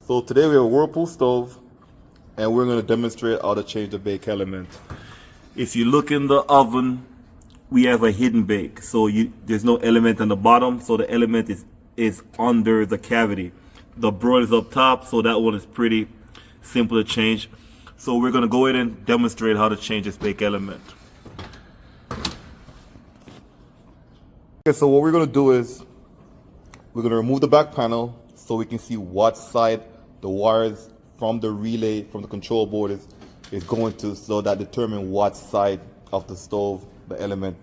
So today we have a Whirlpool stove, and we're going to demonstrate how to change the bake element. If you look in the oven, we have a hidden bake. So there's no element on the bottom, so the element is under the cavity. The broil is up top, so that one is pretty simple to change. So we're going to go ahead and demonstrate how to change this bake element. Okay, so what we're going to do is we're going to remove the back panel so we can see what side the wires from the relay, from the control board is going to, so that determine what side of the stove the element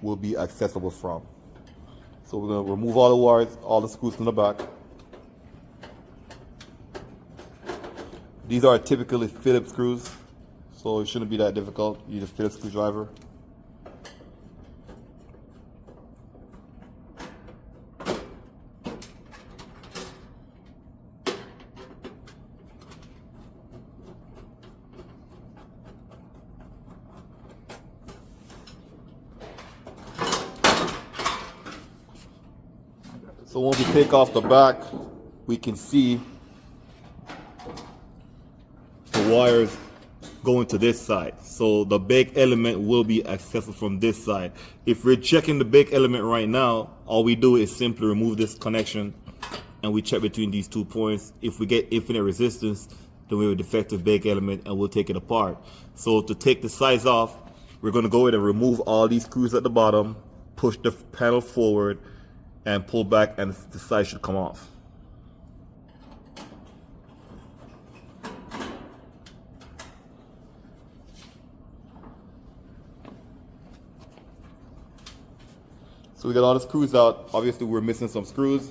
will be accessible from. So we're going to remove all the wires, all the screws from the back. These are typically Phillips screws, so it shouldn't be that difficult. You need a Phillips screwdriver. So once we take off the back, we can see the wires going to this side. So the bake element will be accessible from this side. If we're checking the bake element right now, all we do is simply remove this connection and we check between these 2 points. If we get infinite resistance, then we have a defective bake element and we'll take it apart. So to take the sides off, we're going to go ahead and remove all these screws at the bottom, push the panel forward, and pull back, and the side should come off. So we got all the screws out. Obviously we're missing some screws,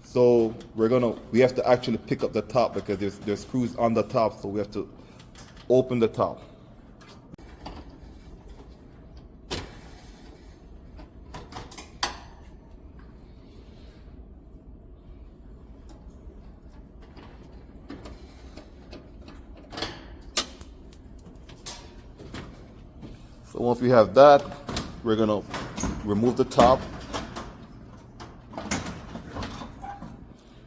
so we have to actually pick up the top because there's screws on the top, so we have to open the top. So once we have that, we're gonna remove the top.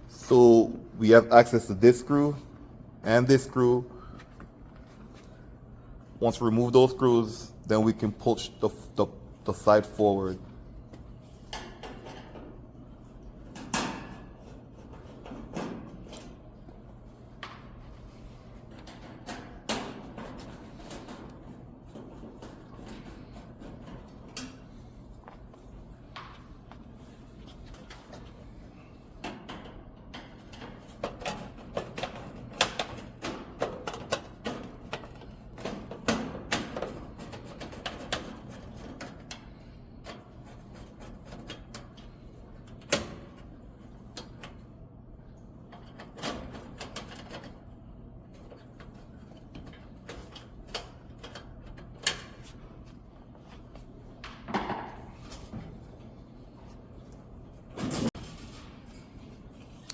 So we have access to this screw and this screw. Once we remove those screws, then we can push the side forward.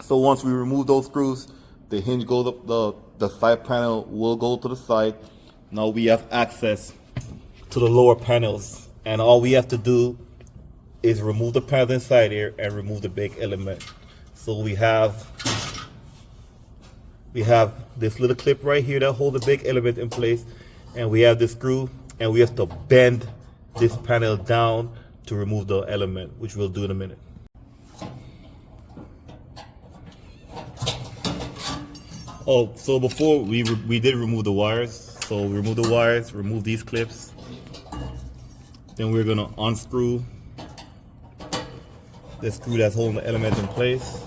So once we remove those screws, the hinge goes up, the side panel will go to the side. Now we have access to the lower panels, and all we have to do is remove the panels inside here and remove the bake element. So we have this little clip right here that holds the bake element in place, and we have this screw, and we have to bend this panel down to remove the element, which we'll do in a minute. Oh, so before we did remove the wires. So we remove the wires, remove these clips. Then we're gonna unscrew the screw that's holding the element in place.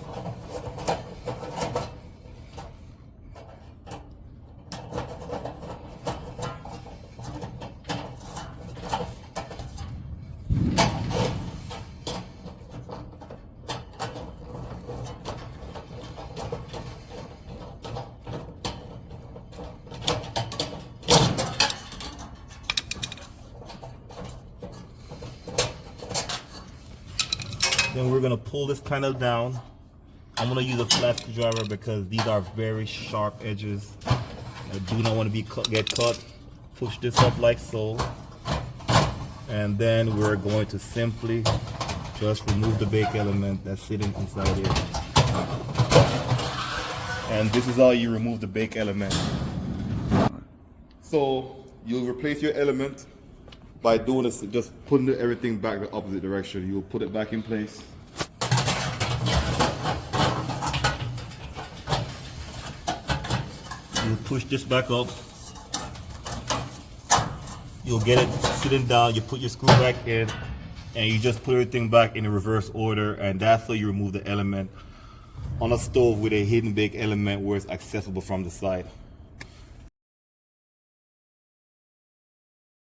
Then we're gonna pull this panel down. I'm gonna use a flat screwdriver because these are very sharp edges. I do not want to get cut. Push this up like so. And then we're going to simply just remove the bake element that's sitting inside here. And this is how you remove the bake element. So you'll replace your element by doing this, just putting everything back the opposite direction. You'll put it back in place. You'll push this back up. You'll get it sitting down, you put your screw back in, and you just put everything back in the reverse order, and that's how you remove the element on a stove with a hidden bake element where it's accessible from the side.